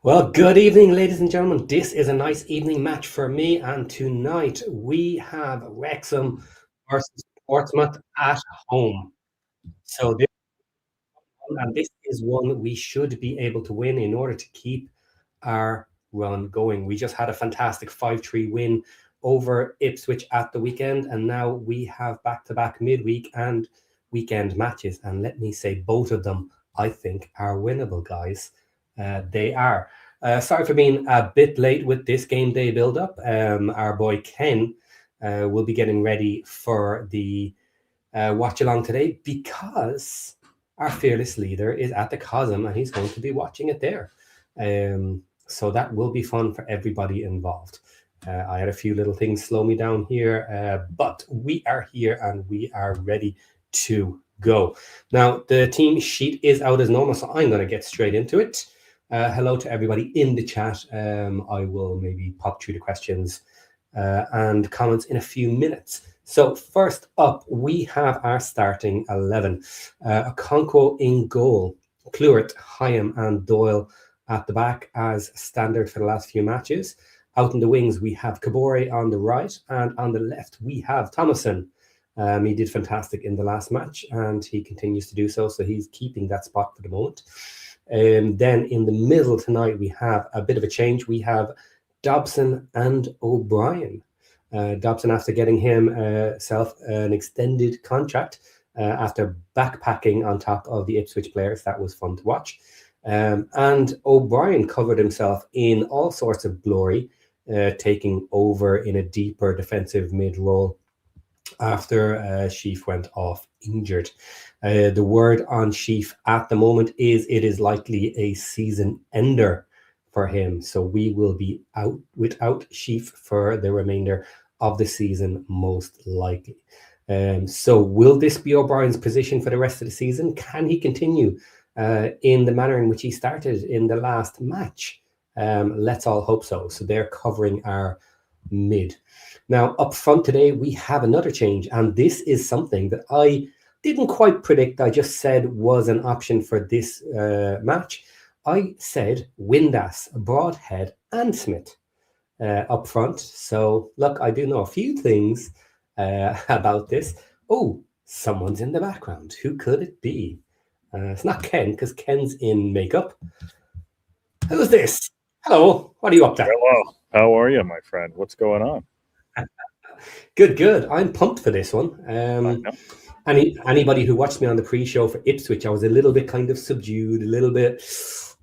Well, good evening, ladies and gentlemen. This is a nice evening match for me, and tonight we have Wrexham versus Portsmouth at home. So this is one we should be able to win in order to keep our run going. We just had a fantastic 5-3 win over Ipswich at the weekend, and now we have back-to-back midweek and weekend matches. And let me say, both of them, I think, are winnable, guys. They are. Sorry for being a bit late with this game day build-up. Our boy Ken will be getting ready for the watch along today because our fearless leader is at the Cosm and he's going to be watching it there. So that will be fun for everybody involved. I had a few little things slow me down here, but we are here and we are ready to go. Now, the team sheet is out as normal, so I'm going to get straight into it. Hello to everybody in the chat. I will maybe pop through the questions and comments in a few minutes. So first up, we have our starting 11. Okonkwo in goal, Clewert, Hyam and Doyle at the back as standard for the last few matches. Out in the wings, we have Kabore on the right, and on the left, we have Thomason. He did fantastic in the last match, and he continues to do so, so he's keeping that spot for the moment. Then in the middle tonight, we have a bit of a change. We have Dobson and O'Brien. Dobson, after getting himself an extended contract after backpacking on top of the Ipswich players. That was fun to watch. And O'Brien covered himself in all sorts of glory, taking over in a deeper defensive mid role after Sheaf went off injured. The word on Sheaf at the moment is it is likely a season ender for him. So we will be out without Sheaf for the remainder of the season, most likely. So will this be O'Brien's position for the rest of the season? Can he continue in the manner in which he started in the last match? Let's all hope so. So they're covering our mid. Now, up front today, we have another change, and this is something that I didn't quite predict. I just said was an option for this match. I said Windass, Broadhead, and Smith up front. So, look, I do know a few things about this. Oh, someone's in the background. Who could it be? It's not Ken, because Ken's in makeup. Who's this? Hello, what are you up to? Hello, how are you, my friend? What's going on? Good. I'm pumped for this one. Anybody who watched me on the pre-show for Ipswich, I was a little bit kind of subdued, a little bit,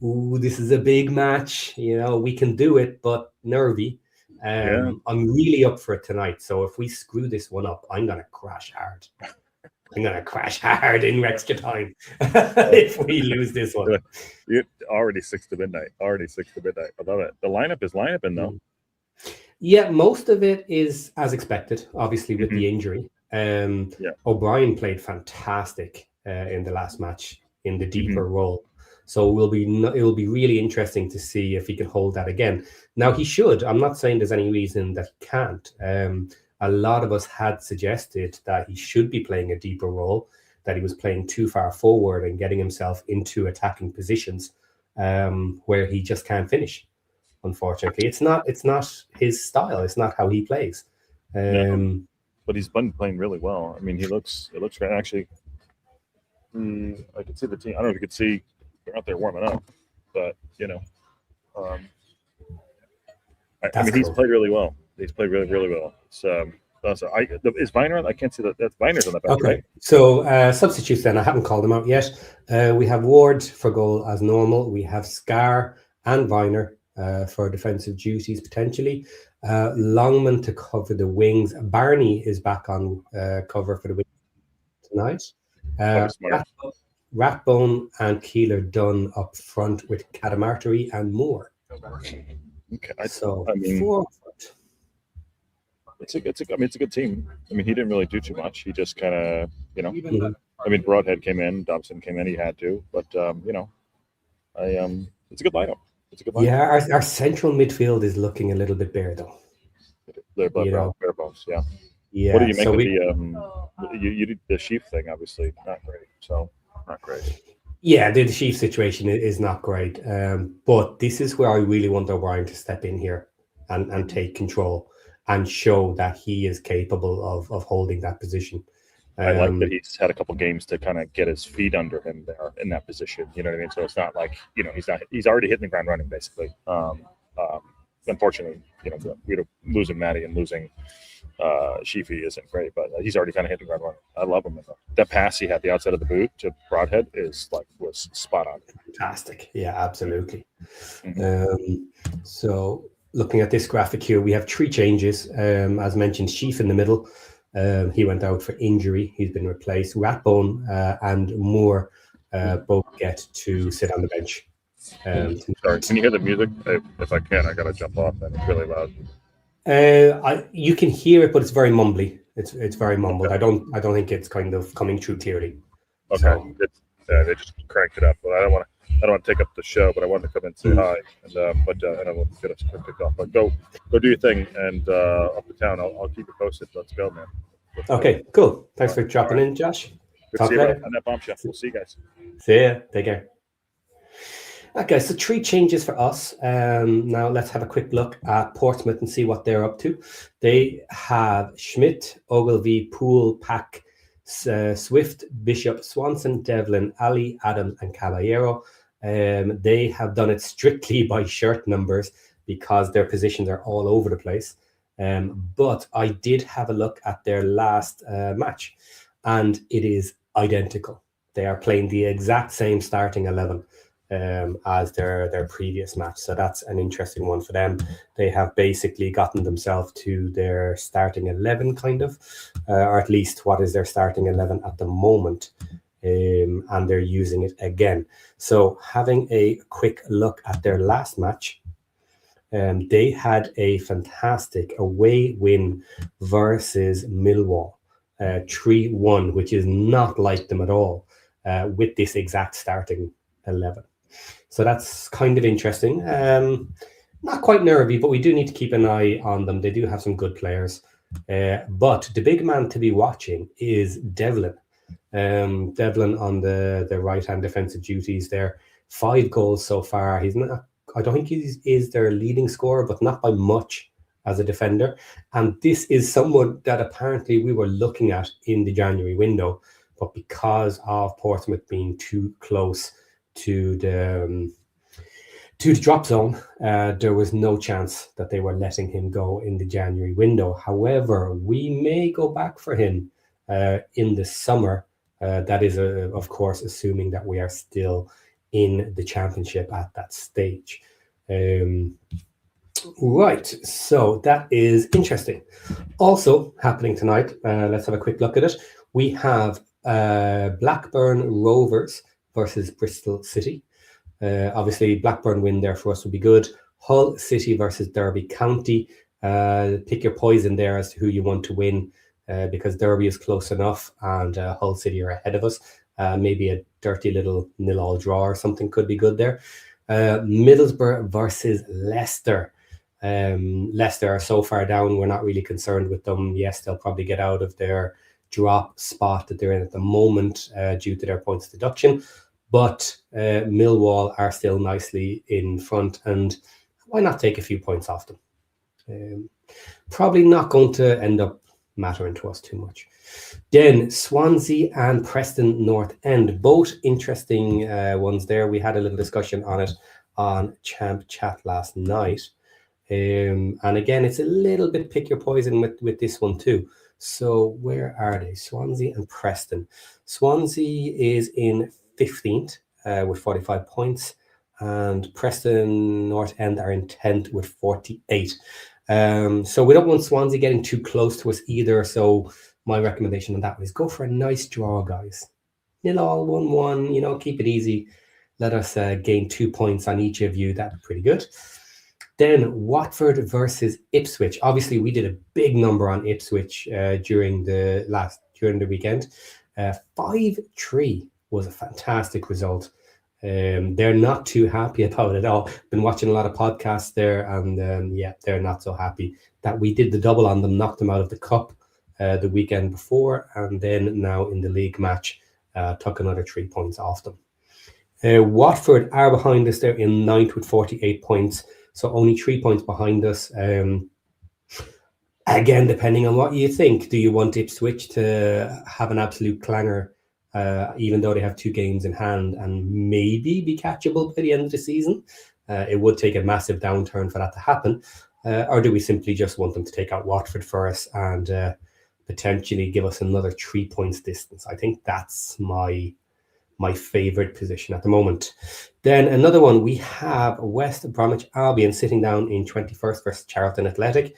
ooh, this is a big match. You know, we can do it, but nervy. I'm really up for it tonight. So if we screw this one up, I'm going to crash hard. I'm going to crash hard in extra time if we lose this one. Already 6 to midnight. I love it. The lineup is lineup-ing, though. Yeah, most of it is as expected, obviously, with the injury. O'Brien played fantastic in the last match in the deeper role. So it will be really interesting to see if he can hold that again. Now, he should. I'm not saying there's any reason that he can't. A lot of us had suggested that he should be playing a deeper role, that he was playing too far forward and getting himself into attacking positions where he just can't finish. Unfortunately, it's not his style. It's not how he plays. But he's been playing really well. I mean, it looks great. Actually, I could see the team. I don't know if you could see they're out there warming up, but you know, I mean, he's played really well. He's played really well. So is Viner on? I can't see that. That's Viner's on the bench, right? So substitutes then. I haven't called them out yet. We have Ward for goal as normal. We have Scar and Viner for defensive duties potentially. Longman to cover the wings. Barney is back on cover for the wings tonight. Ratbone and Keeler done up front with Cadamartery and Moore. Okay, so I mean, forward. It's a good team. I mean, he didn't really do too much. He just kind of, I mean, Broadhead came in, Dobson came in. He had to, but it's a good lineup. Yeah, our central midfield is looking a little bit bare though. They're bare bones. Yeah. Yeah. What do you make of the you did the Sheaf thing? Obviously, not great. So not great. Yeah, the Chiefs situation is not great. But this is where I really want O'Brien to step in here and take control and show that he is capable of holding that position. I like that he's had a couple games to kind of get his feet under him there in that position. You know what I mean? So it's not like, he's already hitting the ground running basically. Unfortunately, losing Matty and losing Sheafy isn't great, but he's already kind of hitting the ground running. I love him. That pass he had the outside of the boot to Broadhead was spot on. Fantastic. Yeah, absolutely. So looking at this graphic here, we have 3 changes. As mentioned, Sheaf in the middle. He went out for injury. He's been replaced. Ratbone and Moore both get to sit on the bench. Sorry, can you hear the music? If I can, I gotta jump off. Then it's really loud. You can hear it, but it's very mumbly. It's very mumbled. Okay. I don't think it's kind of coming through clearly. Okay, so, they just cranked it up. But I don't want to take up the show, but I wanted to come and say hi. And and I will get us quick kickoff. But go do your thing, and up to town. I'll keep you posted. Let's go, man. Okay, cool. Thanks for dropping in, Josh. Good to see you on that bombshell. We'll see you guys. See ya. Take care. Okay, so 3 changes for us. Now let's have a quick look at Portsmouth and see what they're up to. They have Schmidt, Ogilvie, Poole, Pack, Swift, Bishop, Swanson, Devlin, Ali, Adams, and Caballero. They have done it strictly by shirt numbers because their positions are all over the place. But I did have a look at their last match, and it is identical. They are playing the exact same starting 11 as their previous match. So that's an interesting one for them. They have basically gotten themselves to their starting 11 kind of, or at least what is their starting 11 at the moment. And they're using it again. So having a quick look at their last match, they had a fantastic away win versus Millwall, 3-1, which is not like them at all, with this exact starting 11. So that's kind of interesting. Not quite nervy, but we do need to keep an eye on them. They do have some good players. But the big man to be watching is Devlin. Devlin on the right-hand defensive duties there. 5 goals so far. He's not, I don't think he is their leading scorer, but not by much as a defender. And this is someone that apparently we were looking at in the January window, but because of Portsmouth being too close to the drop zone, there was no chance that they were letting him go in the January window. However, we may go back for him in the summer. That is, of course, assuming that we are still in the championship at that stage. Right, so that is interesting. Also happening tonight, let's have a quick look at it. We have Blackburn Rovers versus Bristol City. Obviously, Blackburn win there for us would be good. Hull City versus Derby County. Pick your poison there as to who you want to win, because Derby is close enough and Hull City are ahead of us. Maybe a dirty little 0-0 draw or something could be good there. Middlesbrough versus Leicester. Leicester are so far down, we're not really concerned with them. Yes, they'll probably get out of their drop spot that they're in at the moment due to their points deduction. But Millwall are still nicely in front, and why not take a few points off them? Probably not going to end up mattering to us too much. Then Swansea and Preston North End, both interesting ones there. We had a little discussion on it on Champ Chat last night. And again, it's a little bit pick your poison with this one too. So where are they? Swansea and Preston. Swansea is in 15th with 45 points, and Preston North End are in 10th with 48. So we don't want Swansea getting too close to us either. So my recommendation on that one is go for a nice draw, guys. 0-0, 1-1, keep it easy. Let us gain 2 points on each of you. That'd be pretty good. Then Watford versus Ipswich. Obviously, we did a big number on Ipswich during the weekend. 5-3 was a fantastic result. They're not too happy about it all. Been watching a lot of podcasts there, and they're not so happy that we did the double on them, knocked them out of the cup the weekend before, and then now in the league match took another 3 points off them. Watford are behind us. They're in 9th with 48 points, so only 3 points behind us. Again, depending on what you think, do you want Ipswich to have an absolute clanger, even though they have 2 games in hand, and maybe be catchable by the end of the season? It would take a massive downturn for that to happen. Or do we simply just want them to take out Watford for us and potentially give us another 3 points distance? I think that's my favourite position at the moment. Then another one, we have West Bromwich Albion sitting down in 21st versus Charlton Athletic.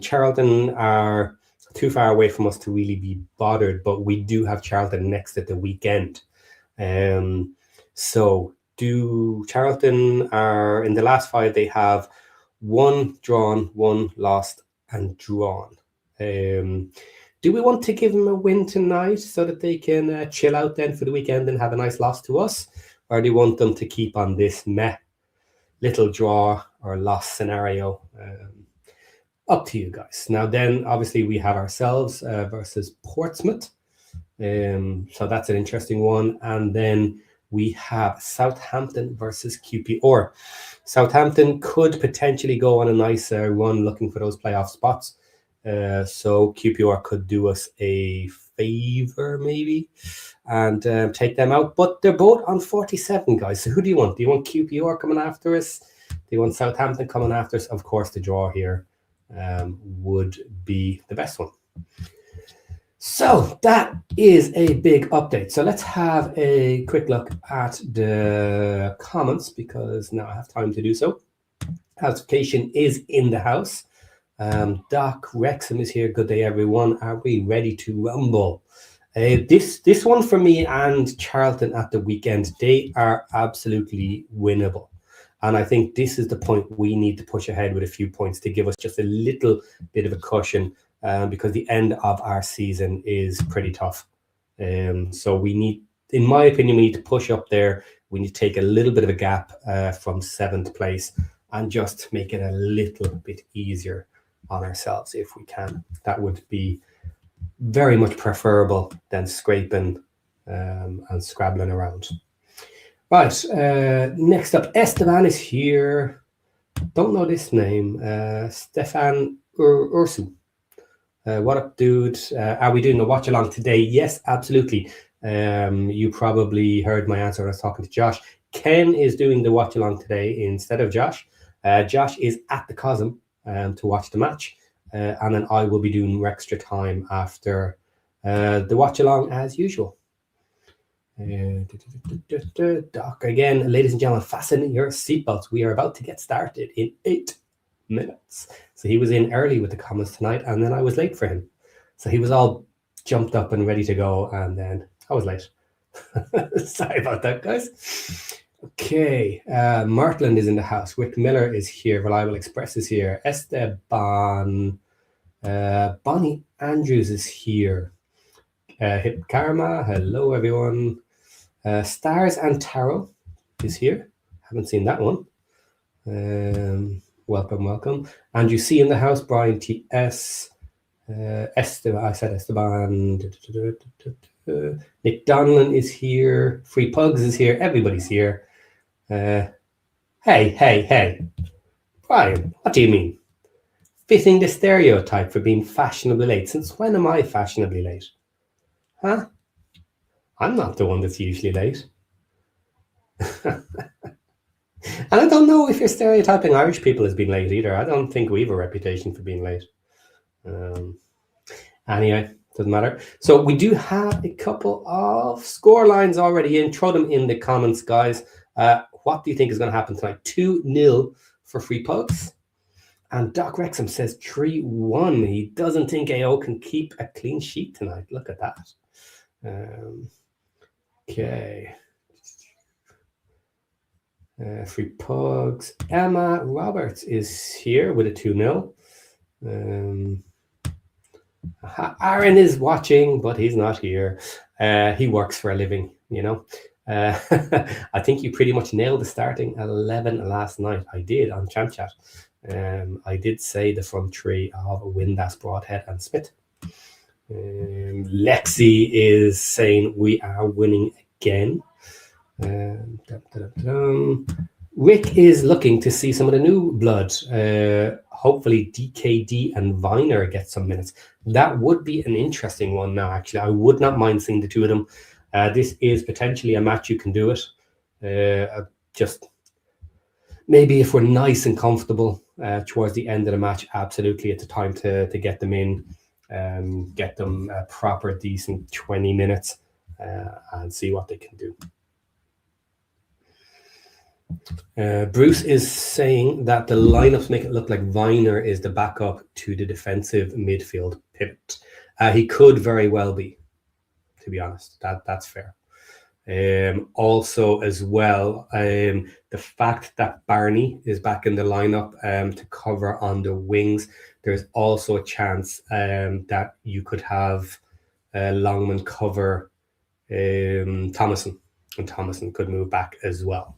Charlton are too far away from us to really be bothered, but we do have Charlton next at the weekend. So Charlton are, in the last 5, they have 1 drawn, 1 lost and drawn. Do we want to give them a win tonight so that they can chill out then for the weekend and have a nice loss to us? Or do you want them to keep on this little draw or loss scenario? Up to you guys. Now then, obviously, we have ourselves versus Portsmouth. So that's an interesting one. And then we have Southampton versus QPR. Southampton could potentially go on a nice run looking for those playoff spots. So QPR could do us a favour maybe and take them out. But they're both on 47, guys. So who do you want? Do you want QPR coming after us? Do you want Southampton coming after us? Of course, the draw here would be the best one. So that is a big update. So let's have a quick look at the comments because now I have time to do so. Classification is in the house. Doc Wrexham is here. Good day, everyone. Are we ready to rumble? This one for me and Charlton at the weekend, they are absolutely winnable. And I think this is the point we need to push ahead with a few points to give us just a little bit of a cushion because the end of our season is pretty tough. So we need, in my opinion, we need to push up there. We need to take a little bit of a gap from 7th place and just make it a little bit easier on ourselves if we can. That would be very much preferable than scraping and scrabbling around. Right, next up, Esteban is here. Don't know this name. Stefan Ursu. What up, dude? Are we doing a watch along today? Yes, absolutely. You probably heard my answer when I was talking to Josh. Ken is doing the watch along today instead of Josh. Josh is at the Cosm to watch the match. And then I will be doing extra time after the watch along as usual. Doc again, ladies and gentlemen, fasten your seatbelts. We are about to get started in 8 minutes. So he was in early with the comments tonight, and then I was late for him. So he was all jumped up and ready to go, and then I was late. Sorry about that, guys. Okay, Martland is in the house. Rick Miller is here. Reliable Express is here. Esteban, Bonnie Andrews is here. Hip Karma, hello everyone. Stars and Tarot is here. Haven't seen that one. Welcome. Andrew C in the house. Brian T.S. Esteban, I said Esteban. Nick Donlan is here. Free Pugs is here. Everybody's here. Hey. Brian, what do you mean? Fitting the stereotype for being fashionably late. Since when am I fashionably late? Huh? I'm not the one that's usually late. And I don't know if you're stereotyping Irish people as being late either. I don't think we have a reputation for being late. Anyway, doesn't matter. So we do have a couple of score lines already in. Throw them in the comments, guys. What do you think is going to happen tonight? 2-0 for Free Pugs. And Doc Wrexham says 3-1. He doesn't think AO can keep a clean sheet tonight. Look at that. Okay. Free Pugs. Emma Roberts is here with a 2-0. Aaron is watching, but he's not here. He works for a living, you know. I think you pretty much nailed the starting 11 last night. I did on Champ Chat. I did say the front three of Windass, Broadhead, and Smith. Lexi is saying we are winning again. Rick is looking to see some of the new blood. Hopefully DKD and Viner get some minutes. That would be an interesting one now, actually. I would not mind seeing the two of them. This is potentially a match you can do it. Just maybe if we're nice and comfortable towards the end of the match, absolutely it's a time to get them in, get them a proper, decent 20 minutes and see what they can do. Bruce is saying that the lineups make it look like Viner is the backup to the defensive midfield pivot. He could very well be, to be honest. That's fair. Also, as well, the fact that Barney is back in the lineup to cover on the wings, there's also a chance that you could have Longman cover Thomason, and Thomason could move back as well.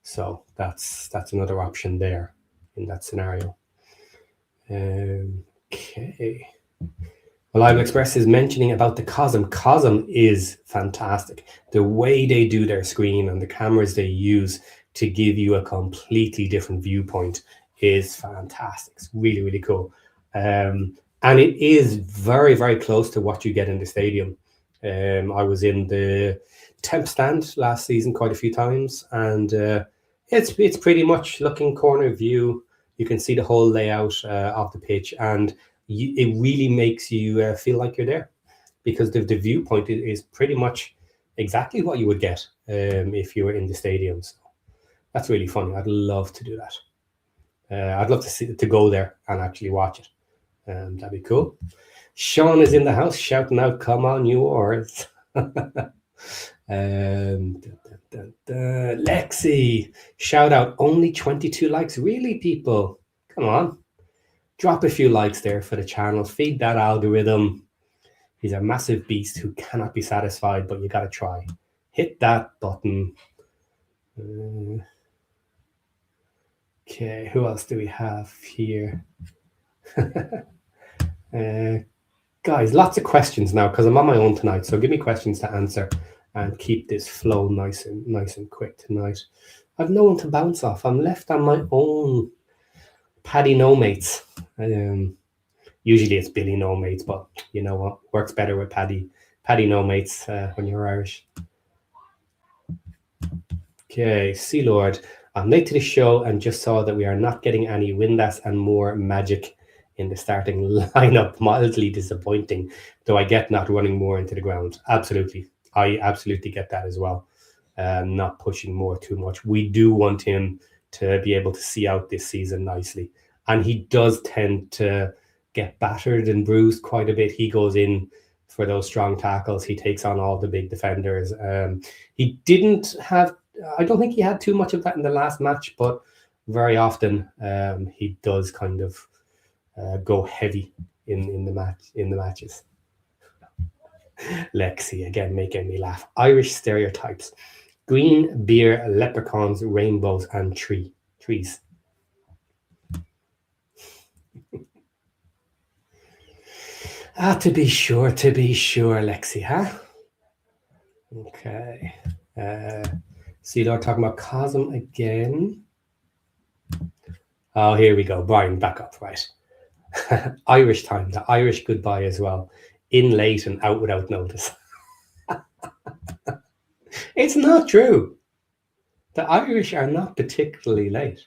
So that's another option there in that scenario. Okay. Well, Live Express is mentioning about the Cosm. Cosm is fantastic. The way they do their screen and the cameras they use to give you a completely different viewpoint is fantastic. It's really, really cool. And it is very, very close to what you get in the stadium. I was in the temp stand last season quite a few times, and it's pretty much looking corner view. You can see the whole layout of the pitch, and it really makes you feel like you're there, because the viewpoint is pretty much exactly what you would get if you were in the stadium. So that's really fun. I'd love to do that. I'd love to go there and actually watch it. That'd be cool. Sean is in the house shouting out, "Come on, you Oars." Lexi, shout out, only 22 likes. Really, people? Come on. Drop a few likes there for the channel. Feed that algorithm. He's a massive beast who cannot be satisfied, but you got to try. Hit that button. Okay, who else do we have here? Guys, lots of questions now because I'm on my own tonight. So give me questions to answer and keep this flow nice and quick tonight. I've no one to bounce off. I'm left on my own. Paddy no mates. Usually it's Billy no mates, but you know what? Works better with Paddy. Paddy no mates when you're Irish. Okay, Sea Lord. I'm late to the show and just saw that we are not getting any Windass and more magic in the starting lineup. Mildly disappointing, though I get not running more into the ground. Absolutely. I absolutely get that as well. Not pushing more too much. We do want him to be able to see out this season nicely. And he does tend to get battered and bruised quite a bit. He goes in for those strong tackles. He takes on all the big defenders. He didn't have, I don't think he had too much of that in the last match, but very often he does kind of go heavy in the matches. Lexi again making me laugh. Irish stereotypes: green, beer, leprechauns, rainbows, and trees. To be sure, Lexi, huh? Okay. See, they're talking about Cosm again. Oh, here we go. Brian, back up, right? Irish time, the Irish goodbye as well. In late and out without notice. It's not true. The Irish are not particularly late.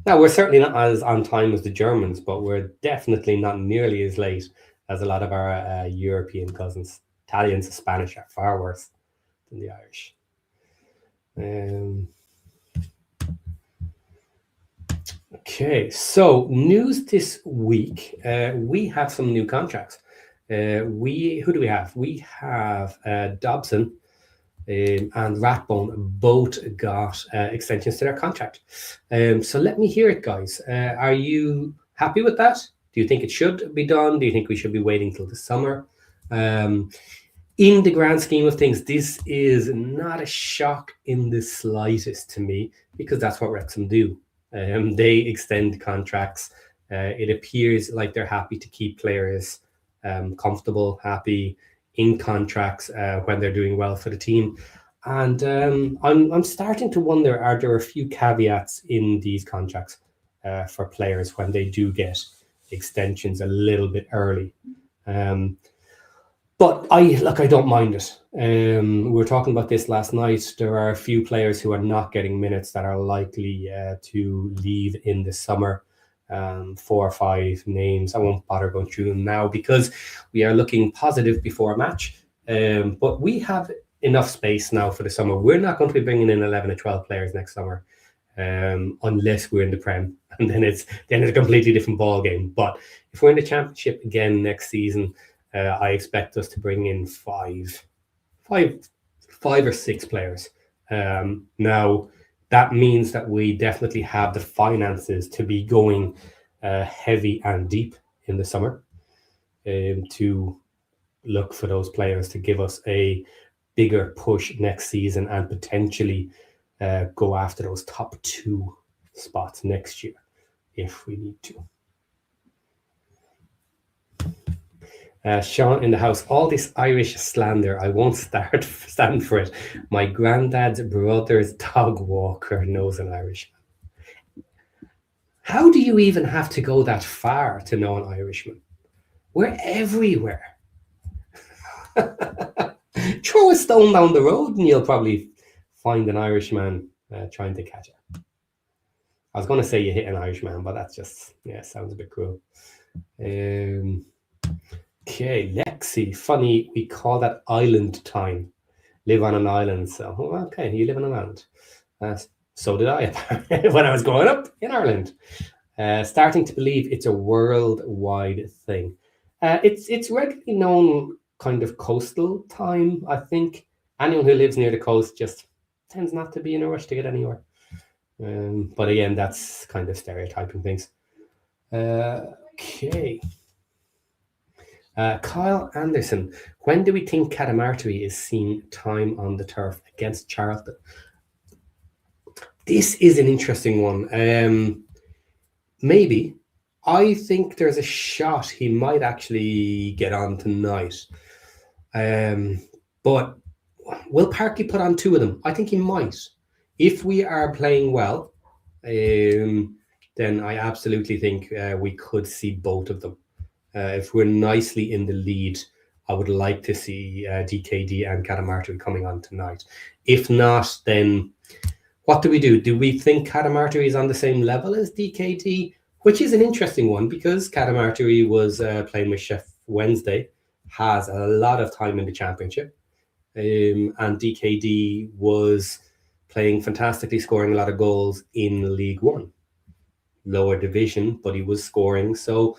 Now, we're certainly not as on time as the Germans, but we're definitely not nearly as late as a lot of our European cousins. Italians and Spanish are far worse than the Irish. Okay, so news this week. We have some new contracts. Who do we have? We have Dobson and Ratbone both got extensions to their contract. So let me hear it, guys. Are you happy with that? Do you think it should be done? Do you think we should be waiting till the summer? In the grand scheme of things, this is not a shock in the slightest to me, because that's what Wrexham do. They extend contracts. It appears like they're happy to keep players comfortable, happy in contracts when they're doing well for the team. And I'm starting to wonder, are there a few caveats in these contracts for players when they do get extensions a little bit early? But I don't mind it. We were talking about this last night. There are a few players who are not getting minutes that are likely to leave in the summer. 4 or 5 names. I won't bother going through them now because we are looking positive before a match. But we have enough space now for the summer. We're not going to be bringing in 11 or 12 players next summer unless we're in the Prem. And then it's a completely different ball game. But if we're in the Championship again next season, I expect us to bring in five or six players. Now, that means that we definitely have the finances to be going heavy and deep in the summer to look for those players to give us a bigger push next season and potentially go after those top 2 spots next year if we need to. Sean in the house, all this Irish slander, I won't stand for it. My granddad's brother's dog walker knows an Irishman. How do you even have to go that far to know an Irishman? We're everywhere. Throw a stone down the road and you'll probably find an Irishman trying to catch it. I was going to say you hit an Irishman, but that's just, sounds a bit cruel. Okay, Lexi, funny, we call that island time. Live on an island, so okay, you live on an island. So did I when I was growing up in Ireland. Starting to believe it's a worldwide thing. It's regularly known kind of coastal time. I think anyone who lives near the coast just tends not to be in a rush to get anywhere. But again, that's kind of stereotyping things. Okay. Kyle Anderson, when do we think Cadamarteri is seeing time on the turf against Charlton? This is an interesting one. Maybe. I think there's a shot he might actually get on tonight. But will Parky put on 2 of them? I think he might. If we are playing well, then I absolutely think we could see both of them. If we're nicely in the lead, I would like to see DKD and Cadamarteri coming on tonight. If not, then what do we do? Do we think Cadamarteri is on the same level as DKD? Which is an interesting one because Cadamarteri was playing with Sheff Wednesday, has a lot of time in the Championship, and DKD was playing fantastically, scoring a lot of goals in League One. Lower division, but he was scoring. So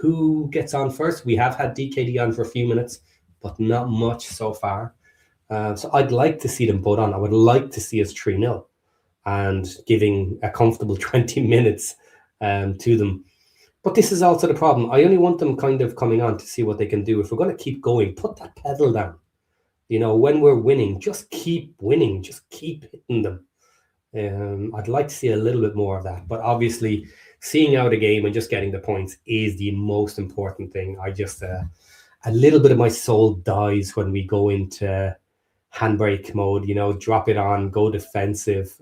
who gets on first? We have had DKD on for a few minutes, but not much so far. So I'd like to see them both on. I would like to see us 3-0 and giving a comfortable 20 minutes to them. But this is also the problem. I only want them kind of coming on to see what they can do. If we're going to keep going, put that pedal down. When we're winning, just keep winning. Just keep hitting them. I'd like to see a little bit more of that. But obviously, seeing out a game and just getting the points is the most important thing. I just, a little bit of my soul dies when we go into handbrake mode, drop it on, go defensive.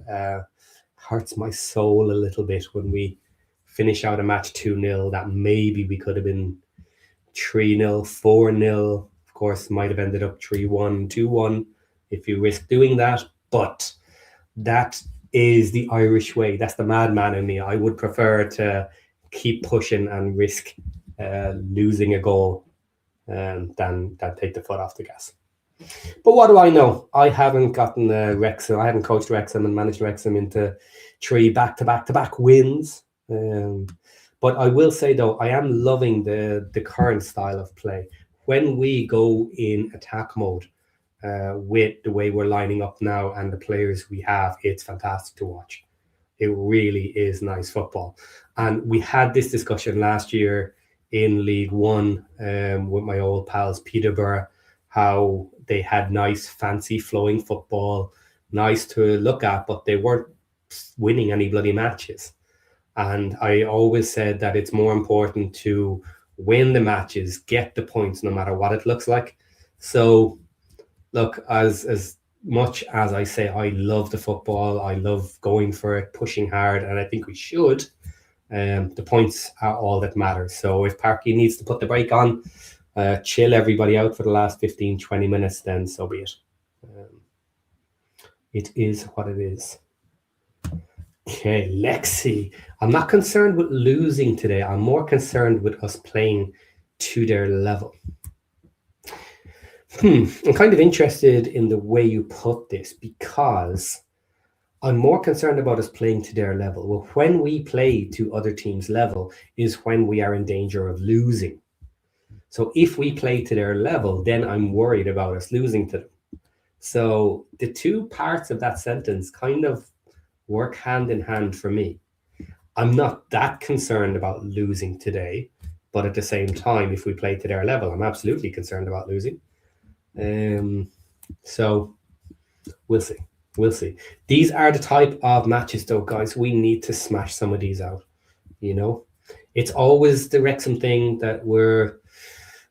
Hurts my soul a little bit when we finish out a match 2-0 that maybe we could have been 3-0, 4-0. Of course, might have ended up 3-1, 2-1 if you risk doing that. But that is the Irish way. That's the madman in me. I would prefer to keep pushing and risk losing a goal than take the foot off the gas. But what do I know? I haven't gotten Wrexham. I haven't coached Wrexham and managed Wrexham into 3 back-to-back wins. But I will say, though, I am loving the current style of play. When we go in attack mode with the way we're lining up now and the players we have, it's fantastic to watch. It really is nice football. And we had this discussion last year in League One with my old pals Peterborough, how they had nice, fancy, flowing football, nice to look at, but they weren't winning any bloody matches. And I always said that it's more important to win the matches, get the points, no matter what it looks like. So, look, as much as I say I love the football, I love going for it, pushing hard, and I think we should, the points are all that matters. So if Parky needs to put the brake on, chill everybody out for the last 15, 20 minutes, then so be it. It is what it is. Okay, Lexi. I'm not concerned with losing today. I'm more concerned with us playing to their level. I'm kind of interested in the way you put this, because I'm more concerned about us playing to their level. Well, when we play to other teams' level is when we are in danger of losing. So if we play to their level, then I'm worried about us losing to them. So the two parts of that sentence kind of work hand in hand for me. I'm not that concerned about losing today, but at the same time, if we play to their level, I'm absolutely concerned about losing. So we'll see. We'll see. These are the type of matches, though, guys. We need to smash some of these out. You know, it's always the Wrexham thing that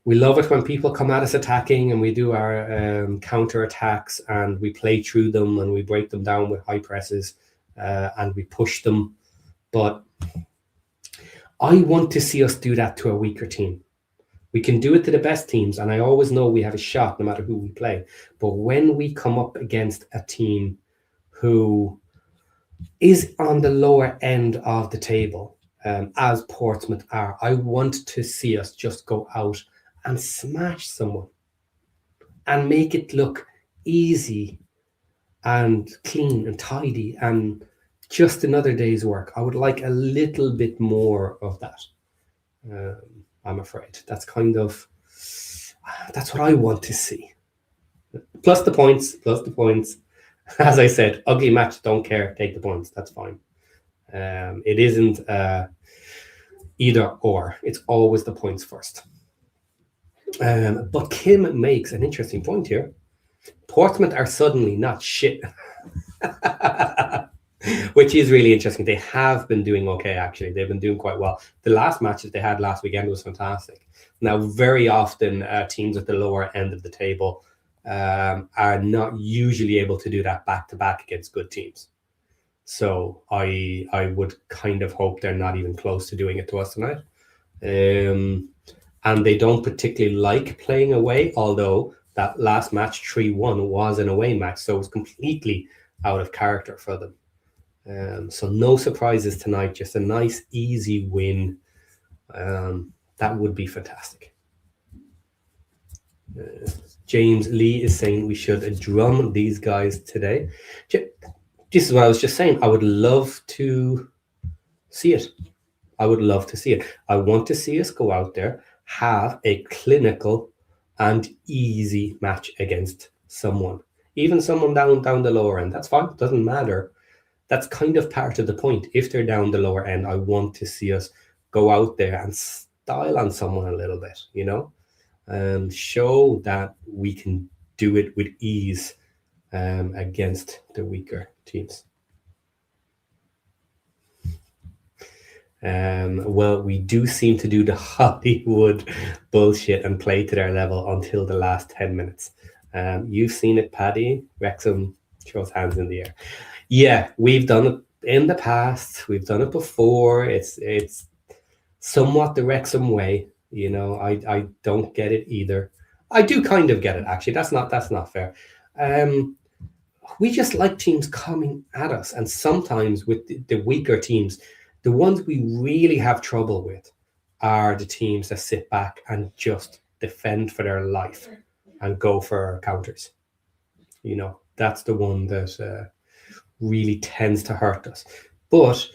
we love it when people come at us attacking, and we do our counter attacks, and we play through them, and we break them down with high presses, and we push them. But I want to see us do that to a weaker team. We can do it to the best teams, and I always know we have a shot no matter who we play. But when we come up against a team who is on the lower end of the table, as Portsmouth are, I want to see us just go out and smash someone and make it look easy and clean and tidy and just another day's work. I would like a little bit more of that. I'm afraid that's what I want to see. Plus the points. As I said, ugly match, don't care, take the points. That's fine. It isn't either or. It's always the points first. But Kim makes an interesting point here. Portsmouth are suddenly not shit. Which is really interesting. They have been doing okay, actually. They've been doing quite well. The last matches they had last weekend was fantastic. Now, very often teams at the lower end of the table are not usually able to do that back-to-back against good teams. So I would kind of hope they're not even close to doing it to us tonight. And they don't particularly like playing away, although that last match, 3-1, was an away match. So it was completely out of character for them. So no surprises tonight, just a nice, easy win. That would be fantastic. James Lee is saying we should drum these guys today. This is what I was just saying. I would love to see it. I would love to see it. I want to see us go out there, have a clinical and easy match against someone. Even someone down the lower end. That's fine. It doesn't matter. That's kind of part of the point. If they're down the lower end, I want to see us go out there and style on someone a little bit, you know, show that we can do it with ease against the weaker teams. Well, we do seem to do the Hollywood bullshit and play to their level until the last 10 minutes. You've seen it, Paddy. Wrexham throws hands in the air. Yeah, we've done it in the past. We've done it before. It's somewhat the Wrexham way. You know, I don't get it either. I do kind of get it, actually. That's not fair. We just like teams coming at us, and sometimes with the weaker teams, the ones we really have trouble with are the teams that sit back and just defend for their life and go for counters. You know, that's the one that really tends to hurt us. But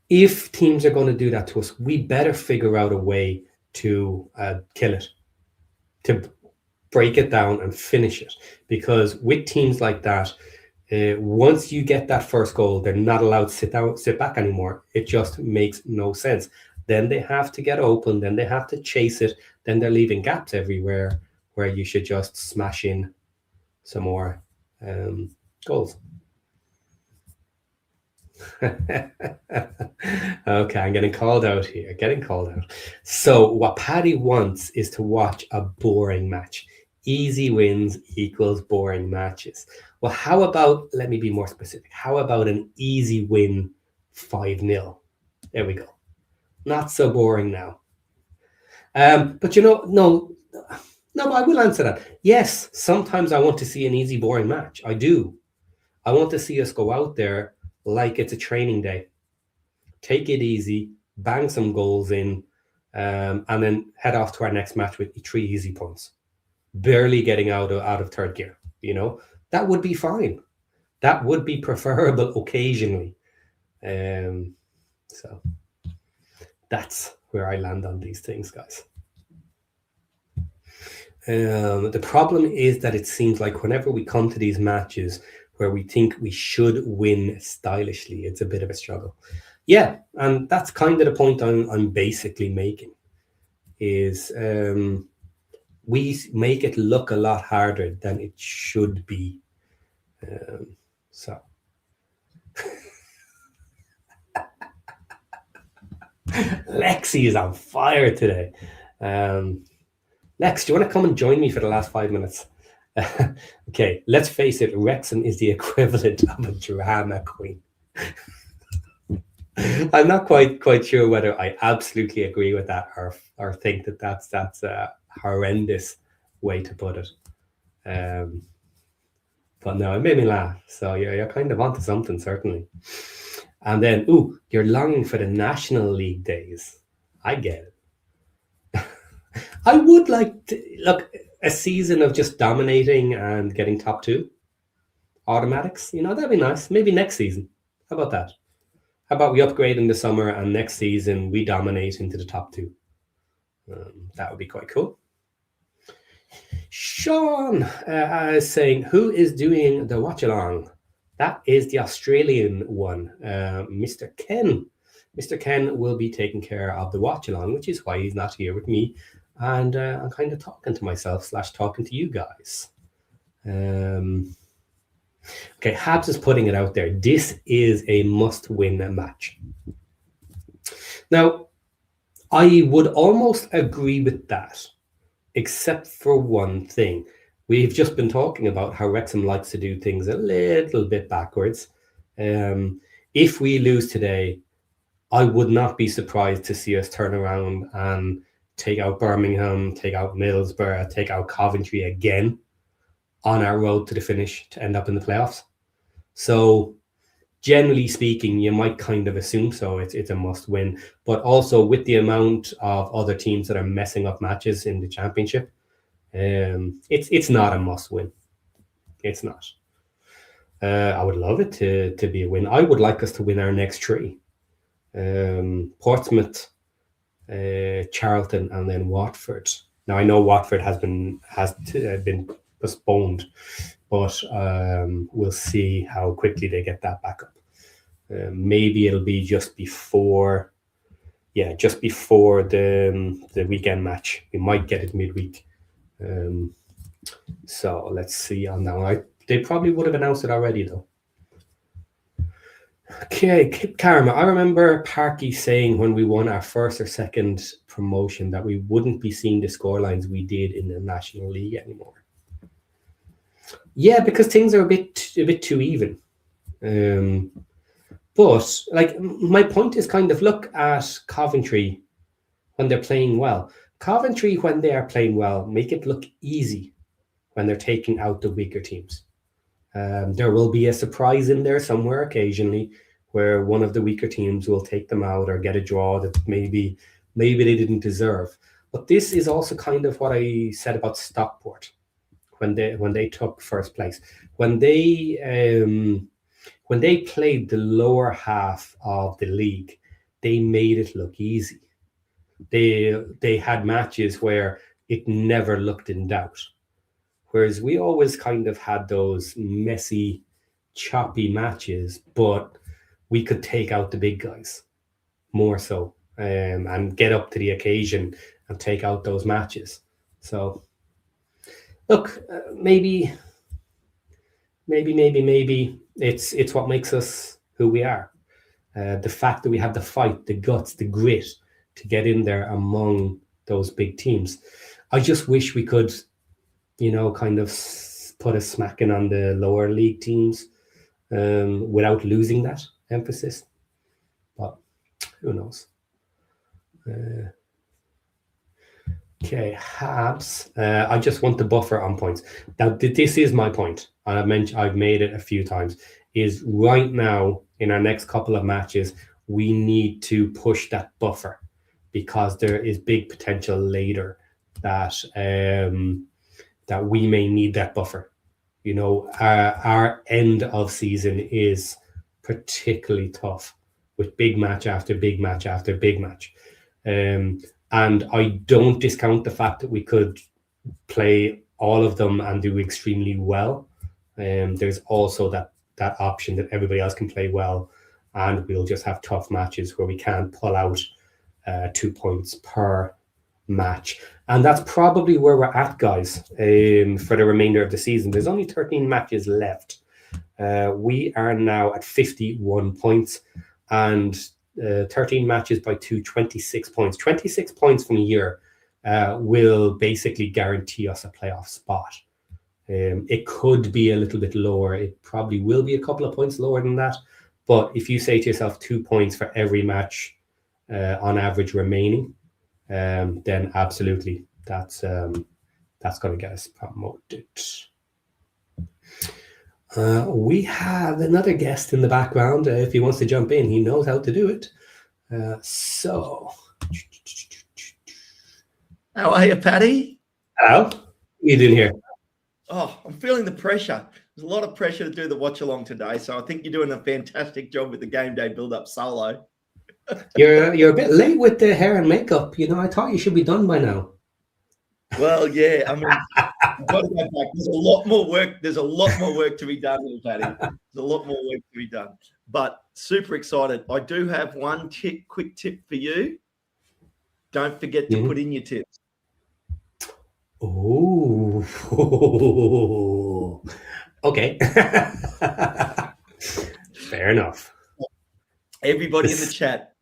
if teams are going to do that to us, we better figure out a way to kill it, to break it down and finish it. Because with teams like that, once you get that first goal, they're not allowed to sit back anymore. It just makes no sense. Then they have to get open, then they have to chase it, then they're leaving gaps everywhere where you should just smash in some more goals. Okay, I'm getting called out here. So what Paddy wants is to watch a boring match. Easy wins equals boring matches. Well, how about, let me be more specific. How about an easy win 5-0? There we go. Not so boring now. But no, but I will answer that. Yes, sometimes I want to see an easy, boring match. I do. I want to see us go out there like it's a training day. Take it easy, bang some goals in, and then head off to our next match with 3 easy points. Barely getting out of third gear. That would be fine. That would be preferable occasionally. So that's where I land on these things, guys. The problem is that it seems like whenever we come to these matches where we think we should win stylishly, it's a bit of a struggle. Yeah, and that's kind of the point I'm basically making, is we make it look a lot harder than it should be. So Lexi is on fire today. Lex, do you want to come and join me for the last 5 minutes? Okay, let's face it, Wrexham is the equivalent of a drama queen. I'm not quite sure whether I absolutely agree with that or think that that's a horrendous way to put it. But no, it made me laugh. So you're kind of onto something, certainly. And then, you're longing for the National League days. I get it. I would like to, look, a season of just dominating and getting top 2 automatics. That'd be nice. Maybe next season. How about that? How about we upgrade in the summer and next season we dominate into the top 2? That would be quite cool. Sean is saying, who is doing the watch along? That is the Australian one, Mr. Ken. Mr. Ken will be taking care of the watch along, which is why he's not here with me. And I'm kind of talking to myself / talking to you guys. Okay, Habs is putting it out there. This is a must-win match. Now, I would almost agree with that, except for one thing. We've just been talking about how Wrexham likes to do things a little bit backwards. If we lose today, I would not be surprised to see us turn around and take out Birmingham, take out Middlesbrough, take out Coventry again on our road to the finish to end up in the playoffs. So generally speaking, you might kind of assume so. It's a must win. But also with the amount of other teams that are messing up matches in the championship, it's not a must win. It's not. I would love it to be a win. I would like us to win our next 3. Portsmouth, Charlton, and then Watford. Now I know Watford has been postponed, but we'll see how quickly they get that back up. Maybe it'll be just before the weekend match. We might get it midweek. So let's see on that one. They probably would have announced it already though. Okay, Karma. I remember Parky saying when we won our first or second promotion that we wouldn't be seeing the scorelines we did in the National League anymore. Yeah, because things are a bit too even. But like my point is kind of look at Coventry when they're playing well. Coventry, when they are playing well, make it look easy when they're taking out the weaker teams. There will be a surprise in there somewhere occasionally where one of the weaker teams will take them out or get a draw that maybe they didn't deserve. But this is also kind of what I said about Stockport when they took first place. When they played the lower half of the league, they made it look easy. They had matches where it never looked in doubt. Whereas we always kind of had those messy, choppy matches, but we could take out the big guys more so and get up to the occasion and take out those matches. So, look, maybe it's what makes us who we are. The fact that we have the fight, the guts, the grit to get in there among those big teams. I just wish we could kind of put a smacking on the lower league teams without losing that emphasis. But who knows? Okay, Habs. I just want the buffer on points. Now, this is my point, and I've made it a few times. Is right now in our next couple of matches, we need to push that buffer because there is big potential later that that we may need that buffer. Our end of season is particularly tough with big match after big match after big match. And I don't discount the fact that we could play all of them and do extremely well. There's also that option that everybody else can play well, and we'll just have tough matches where we can't pull out 2 points per match. And that's probably where we're at, guys, for the remainder of the season. There's only 13 matches left. We are now at 51 points, and 13 matches by 26 points. 26 points from a year will basically guarantee us a playoff spot. It could be a little bit lower. It probably will be a couple of points lower than that. But if you say to yourself 2 points for every match on average remaining, then absolutely that's going to get us promoted. We have another guest in the background. If he wants to jump in, he knows how to do it. So, how are you, Paddy? Hello. What are you doing here? Oh, I'm feeling the pressure. There's a lot of pressure to do the watch along today, so I think you're doing a fantastic job with the game day build-up solo. You're a bit late with the hair and makeup. I thought you should be done by now. Well, yeah. I mean, I've got to go back. There's a lot more work. There's a lot more work to be done here, Paddy. There's a lot more work to be done. But super excited. I do have one quick tip for you. Don't forget to put in your tips. Oh, okay. Fair enough. Everybody in the chat.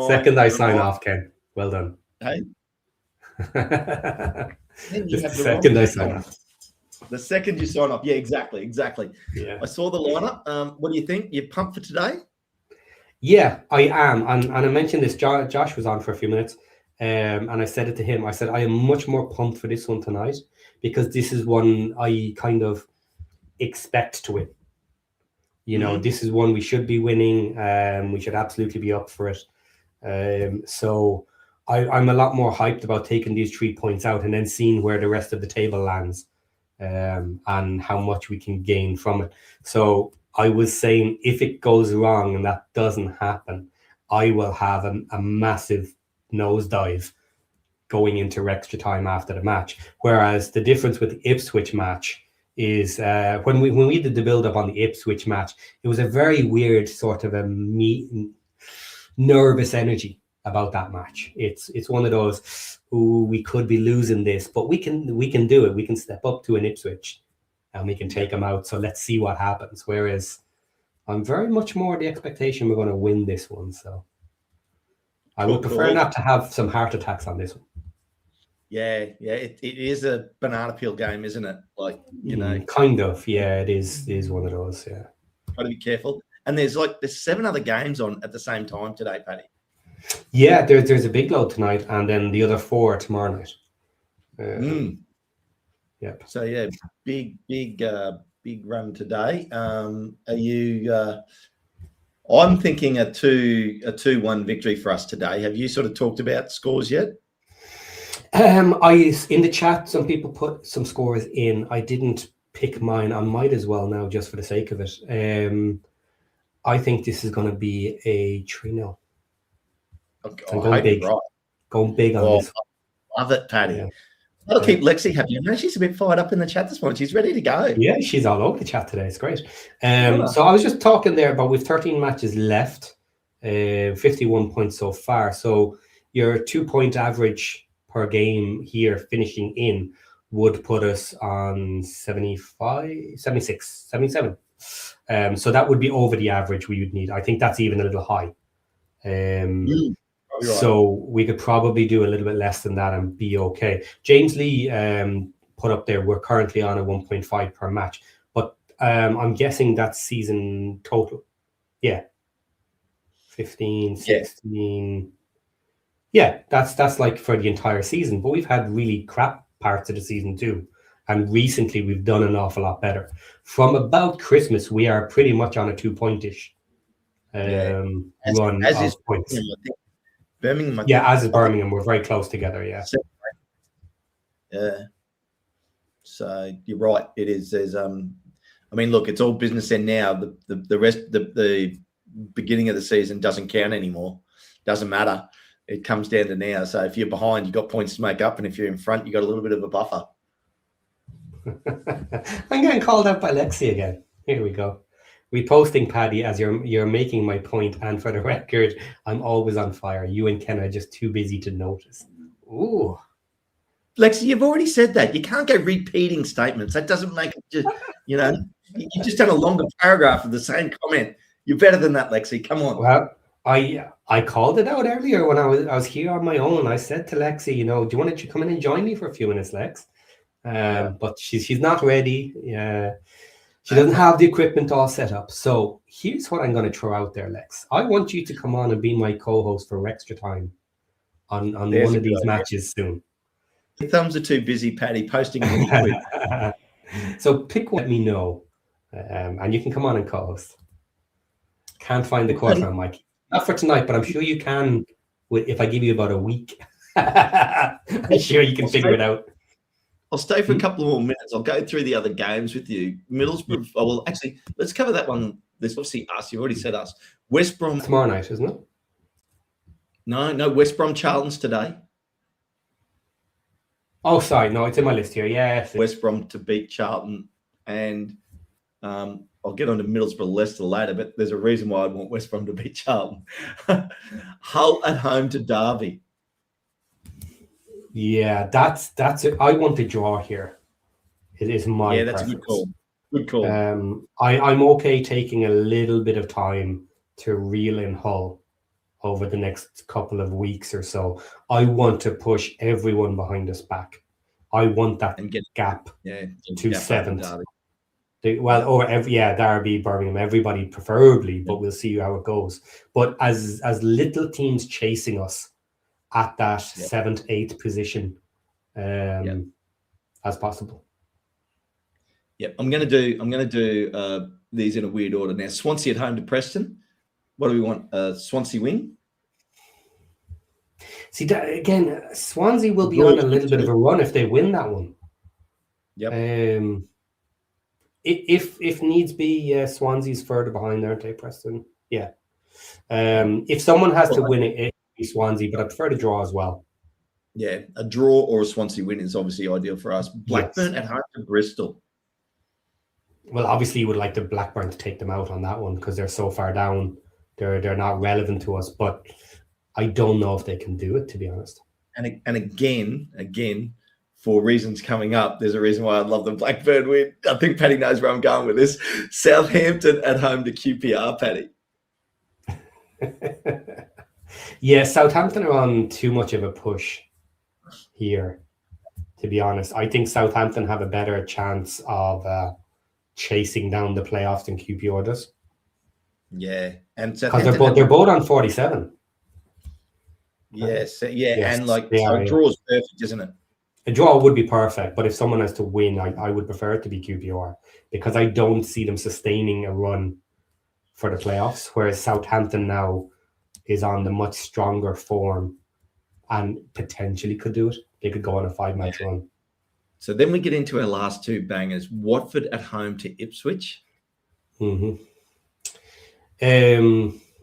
Second I sign off, Ken. Well done. Hey? The second you sign off. Yeah, exactly. Yeah. I saw the lineup. What do you think? You pumped for today? Yeah, I am. And I mentioned this. Josh was on for a few minutes. And I said it to him. I said, I am much more pumped for this one tonight because this is one I kind of expect to win. This is one we should be winning. We should absolutely be up for it. So I'm a lot more hyped about taking these 3 points out and then seeing where the rest of the table lands and how much we can gain from it. So I was saying if it goes wrong and that doesn't happen, I will have a massive nosedive going into extra time after the match. Whereas the difference with the Ipswich match is when we did the build-up on the Ipswich match, it was a very weird sort of nervous energy about that match. It's one of those, we could be losing this, but we can do it. We can step up to an Ipswich and we can take them out. So let's see what happens. Whereas I'm very much more the expectation we're going to win this one. So I would prefer not to have some heart attacks on this one. Yeah, it is a banana peel game, isn't it? Kind of. Yeah, it is one of those. Yeah, got to be careful. And there's 7 other games on at the same time today, Paddy. Yeah, there's a big load tonight, and then the other 4 tomorrow night. Yep. So yeah, big run today. Are you? I'm thinking a 2-1 victory for us today. Have you sort of talked about scores yet? In the chat, some people put some scores in. I didn't pick mine. I might as well now, just for the sake of it. I think this is going to be a 3-0. Going big. Right. Going big on this. Love it, Paddy. Yeah. That'll keep Lexi happy. I know she's a bit fired up in the chat this morning. She's ready to go. Yeah, she's all over the chat today. It's great. So I was just talking there about we've 13 matches left, 51 points so far. So your 2-point average per game here finishing in would put us on 75, 76, 77. So that would be over the average we would need. I think that's even a little high. Right. So we could probably do a little bit less than that and be okay. James Lee put up there. We're currently on a 1.5 per match, but I'm guessing that's season total. Yeah. 15, 16. Yeah, that's like for the entire season. But we've had really crap parts of the season too. And recently we've done an awful lot better. From about Christmas, we are pretty much on a 2-point-ish run as of is points. Birmingham. Yeah, as is Birmingham. We're very close together, yeah. Yeah. So you're right. It is. There's I mean, look, it's all business end now. The rest, the beginning of the season doesn't count anymore. Doesn't matter. It comes down to now. So if you're behind, you've got points to make up, and if you're in front, you've got a little bit of a buffer. I'm getting called out by Lexi again. Here we go. Reposting Paddy as you're making my point, and for the record, I'm always on fire. You and Ken are just too busy to notice. Ooh. Lexi, you've already said that. You can't go repeating statements. That doesn't make it just, you just done a longer paragraph of the same comment. You're better than that, Lexi. Come on. Well, I called it out earlier when I was here on my own. I said to Lexi, do you want to come in and join me for a few minutes, Lex? But she's not ready. She doesn't have the equipment all set up. So here's what I'm going to throw out there, Lex. I want you to come on and be my co-host for Extra Time on one of these matches soon. Your thumbs are too busy, Paddy, posting. So pick one, let me know, and you can come on and co-host. Can't find the quarter on Mike. Not for tonight, but I'm sure you can if I give you about a week. I'm sure you can figure it out. I'll stay for a couple more minutes. I'll go through the other games with you. Middlesbrough. Oh, well, actually, let's cover that one. There's obviously us. You already said us. West Brom. Tomorrow night, isn't it? No. West Brom Charlton's today. Oh, sorry. No, it's in my list here. Yeah. West Brom to beat Charlton. And I'll get on to Middlesbrough Leicester later, but there's a reason why I want West Brom to beat Charlton. Hull at home to Derby. Yeah, that's it. I want to draw here. It is my that's preference. A good call. Good call. I'm okay taking a little bit of time to reel in Hull over the next couple of weeks or so. I want to push everyone behind us back. I want that and get gap to gap 7th. Derby, Birmingham, everybody preferably, but we'll see how it goes. But as little teams chasing us at that 7th, 8th position as possible. Yep, I'm gonna do these in a weird order now. Swansea at home to Preston. What do we want? Swansea win. See that again. Swansea will be on a little bit of a run if they win that one. Yep. If needs be, Swansea's further behind, aren't they, Preston? Yeah. If someone has to win it, it'd be Swansea, but I prefer to draw as well. Yeah, a draw or a Swansea win is obviously ideal for us. Blackburn at home to Bristol. Well, obviously you would like the Blackburn to take them out on that one because they're so far down. They're not relevant to us, but I don't know if they can do it, to be honest. And again, for reasons coming up, there's a reason why I'd love the Blackburn win. I think Paddy knows where I'm going with this. Southampton at home to QPR, Paddy. Yeah, Southampton are on too much of a push here, to be honest. I think Southampton have a better chance of chasing down the playoffs than QPR does. Yeah, and because they're both on 47. Yes, and a draw is perfect, isn't it? A draw would be perfect, but if someone has to win, I would prefer it to be QPR because I don't see them sustaining a run for the playoffs, whereas Southampton now is on the much stronger form and potentially could do it. They could go on a 5-match run. So then we get into our last two bangers. Watford at home to Ipswich. Mm-hmm.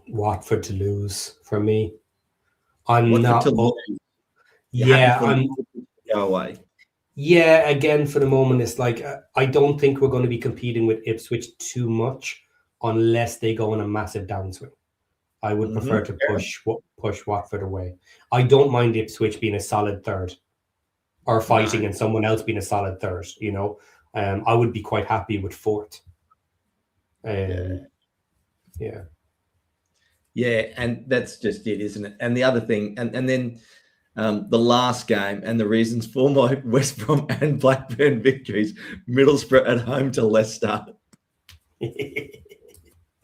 Watford to lose for me. I'm go away. Yeah, again, for the moment, it's like I don't think we're going to be competing with Ipswich too much unless they go on a massive downswing. I would prefer to push Watford away. I don't mind Ipswich being a solid third or fighting and someone else being a solid third, I would be quite happy with fourth. Yeah, and that's just it, isn't it? And the other thing, and then the last game and the reasons for my West Brom and Blackburn victories. Middlesbrough at home to Leicester.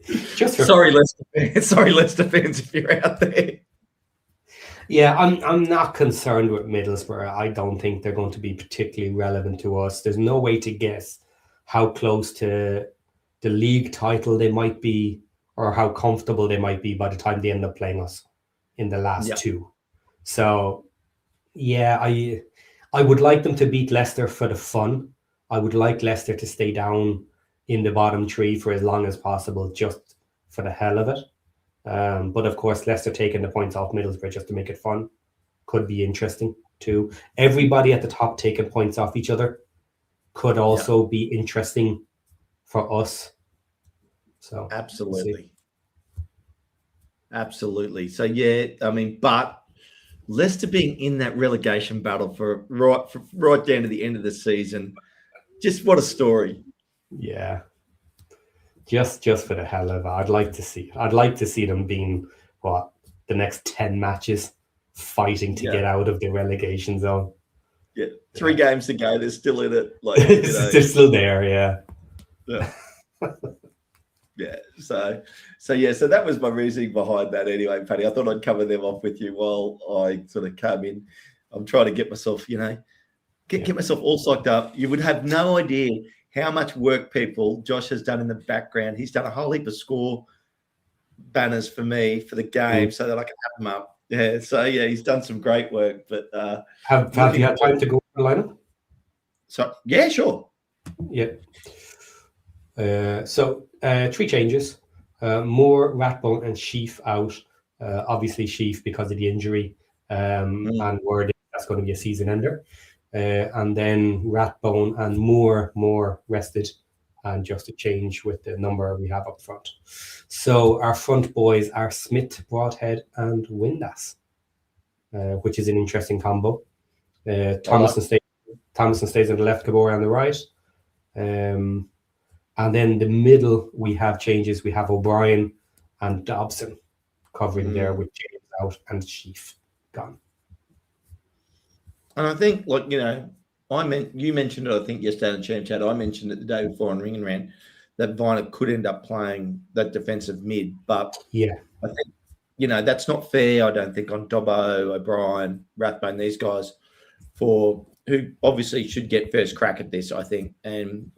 Sorry, Leicester fans. Sorry, Leicester fans, if you're out there. Yeah, I'm not concerned with Middlesbrough. I don't think they're going to be particularly relevant to us. There's no way to guess how close to the league title they might be or how comfortable they might be by the time they end up playing us in the last two. So, yeah, I would like them to beat Leicester for the fun. I would like Leicester to stay down in the bottom three for as long as possible, just for the hell of it. But of course, Leicester taking the points off Middlesbrough just to make it fun could be interesting too. Everybody at the top taking points off each other could also be interesting for us. So absolutely. So yeah, I mean, but Leicester being in that relegation battle for right down to the end of the season, just what a story. Yeah. Just for the hell of it, I'd like to see them being the next 10 matches fighting to get out of the relegation zone. Yeah, 3 games to go. They're still in it. Like they're still there. Yeah. So that was my reasoning behind that. Anyway, Paddy, I thought I'd cover them off with you while I sort of come in. I'm trying to get myself, get myself all psyched up. You would have no idea how much work Josh has done in the background. He's done a whole heap of score banners for me for the game so that I can have them up. Yeah, so he's done some great work. But have you had time to go for the lineup? So yeah, sure. Yeah. So 3 changes. Moore, Rathbone, and Sheaf out. Obviously, Sheaf because of the injury, and word that's going to be a season ender. And then Rathbone and Moore rested, and just a change with the number we have up front. So our front boys are Smith, Broadhead, and Windass, which is an interesting combo. Thomason stays on the left, Cabora on the right. And then the middle, we have changes. We have O'Brien and Dobson covering there with James out and Sheaf gone. And I think, you mentioned it, I think, yesterday in the Champ Chat. I mentioned it the day before on Ring and Rant that Viner could end up playing that defensive mid. But I think, that's not fair, I don't think, on Dobbo, O'Brien, Rathbone, these guys, who obviously should get first crack at this, I think. And,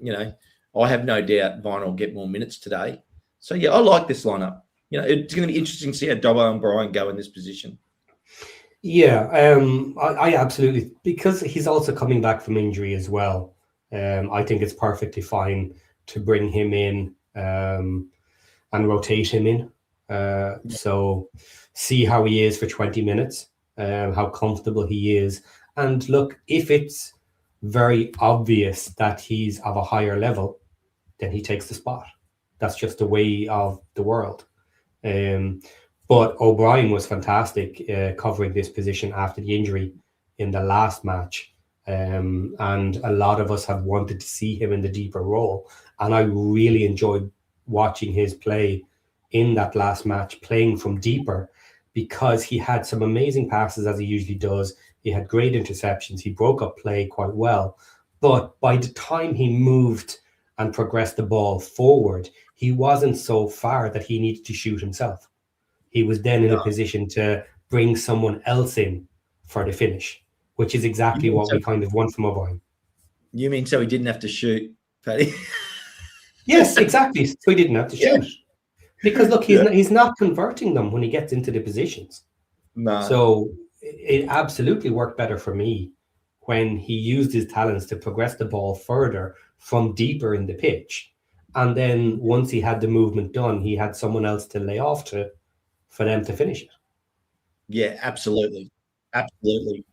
I have no doubt Viner will get more minutes today. So, I like this lineup. It's going to be interesting to see how Dobbo and Brian go in this position. Yeah, I absolutely, because he's also coming back from injury as well. I think it's perfectly fine to bring him in and rotate him in. So see how he is for 20 minutes, how comfortable he is. And look, if it's very obvious that he's of a higher level, then he takes the spot. That's just the way of the world. But O'Brien was fantastic covering this position after the injury in the last match. And a lot of us have wanted to see him in the deeper role. And I really enjoyed watching his play in that last match, playing from deeper, because he had some amazing passes, as he usually does. He had great interceptions. He broke up play quite well. But by the time he moved and progressed the ball forward, he wasn't so far that he needed to shoot himself. He was then in a position to bring someone else in for the finish, which is exactly what we kind of want from O'Brien. You mean so he didn't have to shoot, Paddy? Yes, exactly. So he didn't have to shoot. Because look, he's not converting them when he gets into the positions. No. So it absolutely worked better for me when he used his talents to progress the ball further from deeper in the pitch. And then once he had the movement done, he had someone else to lay off to for them to finish it. Yeah, absolutely.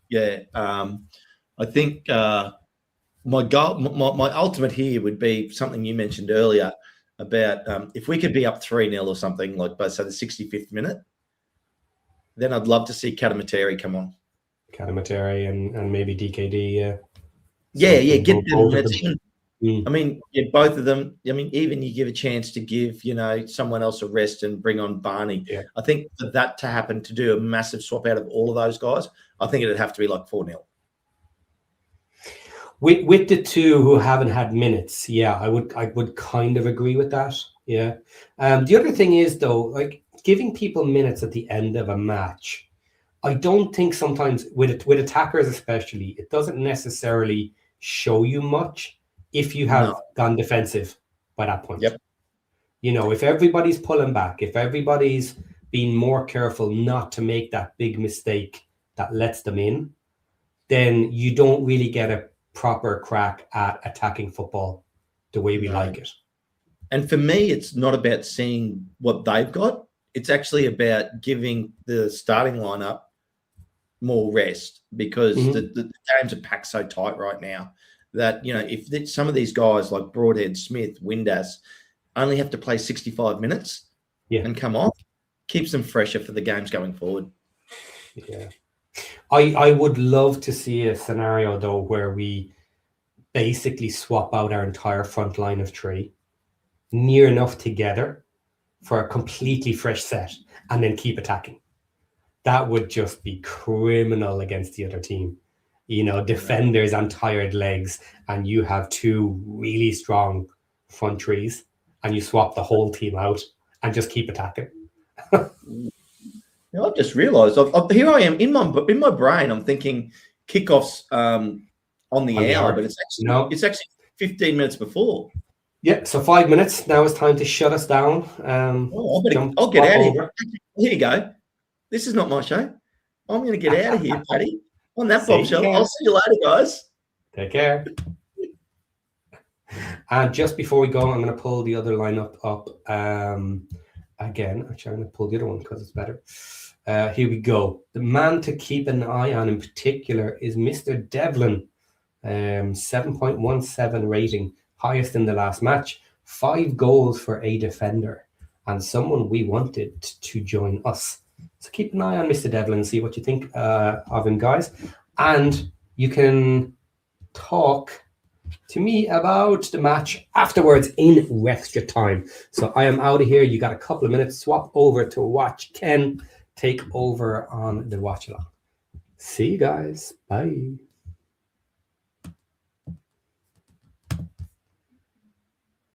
Yeah. I think my goal, my ultimate here would be something you mentioned earlier about if we could be up 3-0 or something, like by say the 65th minute, then I'd love to see Katamateri come on. Katamateri and maybe DKD, get them. I mean, yeah, both of them. I mean, even you give a chance to give, someone else a rest and bring on Barney. Yeah. I think for that to happen, to do a massive swap out of all of those guys, I think it'd have to be like 4-0. With the two who haven't had minutes, yeah, I would kind of agree with that. Yeah. The other thing is though, like giving people minutes at the end of a match, I don't think sometimes with attackers especially, it doesn't necessarily show you much if you have gone defensive by that point. Yep. If everybody's pulling back, if everybody's being more careful not to make that big mistake that lets them in, then you don't really get a proper crack at attacking football the way we like it. And for me, it's not about seeing what they've got. It's actually about giving the starting lineup more rest, because the games are packed so tight right now that, if some of these guys like Broadhead, Smith, Windass only have to play 65 minutes and come off, keeps them fresher for the games going forward. Yeah. I would love to see a scenario though where we basically swap out our entire front line of 3 near enough together for a completely fresh set and then keep attacking. That would just be criminal against the other team. Defenders on tired legs, and you have 2 really strong front 3s, and you swap the whole team out and just keep attacking. I've just realised, here I am in my brain. I'm thinking kickoffs on the hour, but it's actually 15 minutes before. Yeah, so 5 minutes. Now it's time to shut us down. I'll get out of here. Here you go. This is not my show. I'm going to get out of here, Paddy. On that bombshell, I'll see you later, guys. Take care. And just before we go, I'm going to pull the other lineup up again. Actually, I'm going to pull the other one because it's better. Here we go. The man to keep an eye on in particular is Mr. Devlin. 7.17 rating, highest in the last match. 5 goals for a defender, and someone we wanted to join us. So keep an eye on Mr. Devlin, see what you think of him, guys. And you can talk to me about the match afterwards in extra time. So I am out of here. You got a couple of minutes. Swap over to watch Ken take over on the watch along. See you guys. Bye.